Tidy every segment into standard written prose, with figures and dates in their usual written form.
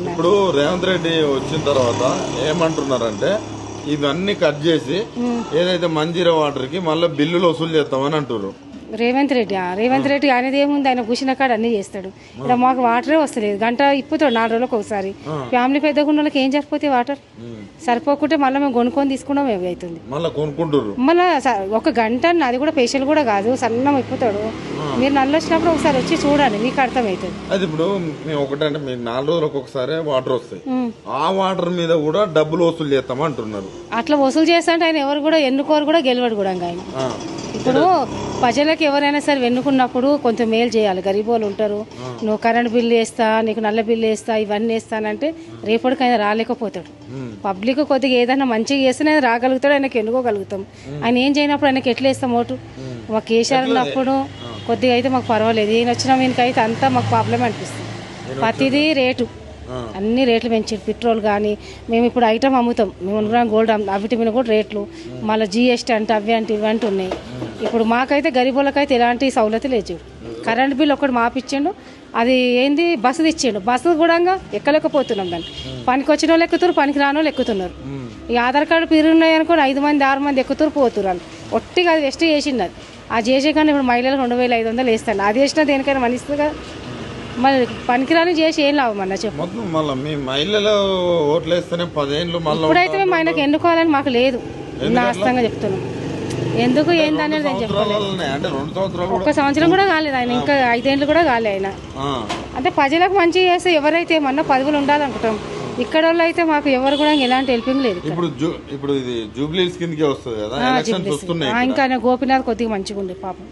ఇప్పుడు రేవంత్ రెడ్డి వచ్చిన తర్వాత ఏమంటున్నారంటే ఇవన్నీ కట్ చేసి ఏదైతే మంజీరా వాటర్ కి మళ్ళీ బిల్లులు వసూలు చేస్తామని అంటున్నారు. రేవంత్ రెడ్డి ఆయనది ఏముంది, ఆయన కూర్చున్న కాడ అన్ని చేస్తాడు. ఇక్కడ మాకు వాటరే వస్తలేదు, గంట ఇప్పుతాడు 4 రోజులకు ఒకసారి. ఫ్యామిలీ పెద్దగా ఉన్న వాళ్ళకి ఏం సరిపోతాయి వాటర్? సరిపోకుంటే మళ్ళీ మేము కొనుక్కొని తీసుకున్నాం అవుతుంది. మళ్ళీ ఒక గంట అది కూడా స్పెషల్ కూడా కాదు, సన్నం ఇప్పుతాడు. మీరు నల్లు వచ్చినప్పుడు ఒకసారి వచ్చి చూడండి, మీకు అర్థమవుతుంది. అది ఇప్పుడు మేము ఒకటంటే మీకు 4 రోజులకు ఒకసారి వాటర్ వస్తాయి, ఆ వాటర్ మీద కూడా డబ్బులు వసూలు చేస్తాం అంటున్నారు. అట్లా వసూలు చేస్తా అంటే ఆయన ఎవరు కూడా ఎన్నుకోరు కూడా గెలవడు కూడా ఆయన. ఇప్పుడు ప్రజలకు ఎవరైనా సరే వెన్నుకున్నప్పుడు కొంచెం మేలు చేయాలి. గరీబోళ్ళు ఉంటారు, నువ్వు కరెంట్ బిల్లు వేస్తా, నీకు నల్ల బిల్లు వేస్తా, ఇవన్నీ వేస్తానంటే రేపటికైనా రాలేకపోతాడు. పబ్లిక్ కొద్దిగా ఏదైనా మంచిగా చేస్తే ఆయన రాగలుగుతాడు, ఆయనకి ఎన్నుకోగలుగుతాం. ఆయన ఏం చేయనప్పుడు ఆయనకి ఎట్లా వేస్తాం ఓటు? మాకు కేసీఆర్ ఉన్నప్పుడు కొద్దిగా అయితే మాకు పర్వాలేదు, ఈయన వచ్చిన వీనికైతే అంతా మాకు ప్రాబ్లం అనిపిస్తుంది. ప్రతిదీ రేటు, అన్ని రేట్లు పెంచారు. పెట్రోల్ కానీ మేము ఇప్పుడు ఐటమ్ అమ్ముతాం, మేము గోల్డ్ అవిటి మీద కూడా రేట్లు, మళ్ళీ GST అంటే అవి అంటే ఇవి అంటే ఉన్నాయి. ఇప్పుడు మాకైతే గరీబులకైతే ఎలాంటి సౌలతి లేదు. కరెంట్ బిల్ ఒకటి మాపిచ్చిండు, అది ఏంది బస్సు ఇచ్చిండు, బస్సు కూడా ఎక్కలేకపోతున్నాం. దాన్ని పనికి వచ్చిన వాళ్ళు ఎక్కుతారు, పనికి రాని వాళ్ళు ఎక్కుతున్నారు. ఈ ఆధార్ కార్డు పీరు ఉన్నాయి అనుకోండి, 5 మంది 6 మంది ఎక్కుతారు పోతున్నారు. ఒట్టిగా అది వెస్ట్ చేసింది. అది చేసే కానీ ఇప్పుడు మహిళలు 2500 వేస్తాను. అది వేసినా దేనికైనా మనిస్తుంది కదా, మరి పనికిరాని చేసి ఏం లాభం అన్న చెప్పు. ఇప్పుడైతే మేము ఆయనకు ఎన్నుకోవాలని మాకు లేదు, నాస్తంగా చెప్తున్నాం. ఎందుకు ఏందనేది నేను చెప్పలేదు. 1 సంవత్సరం కూడా కాలేదు ఆయన, ఇంకా 5 ఏళ్ళు కూడా కాలేదు ఆయన. అంటే ప్రజలకు మంచిగా చేస్తే ఎవరైతే ఏమన్నా పదవులు ఉండాలనుకుంటాం. ఇక్కడ వాళ్ళు అయితే మాకు ఎవరు కూడా ఎలాంటి హెల్పింగ్ లేదు. ఇప్పుడు ఇది జూబ్లీస్ కిందకే వస్తుంది కదా, ఇంకా ఆయన గోపీనాథ్ కొద్దిగా మంచిగా ఉండే పాపం.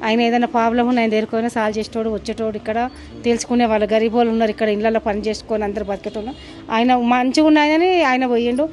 ఆయన ఏదైనా ప్రాబ్లం ఉన్న ఆయన దగ్గర సాల్వ్ చేసేటోడు వచ్చేటోడు, ఇక్కడ తెలుసుకునే వాళ్ళు గరీబోళ్ళు ఉన్నారు, ఇక్కడ ఇళ్లలో పని చేసుకొని అందరు బతికేటోళ్ళు. ఆయన మంచిగా ఉన్నాయని ఆయన పోయిండు.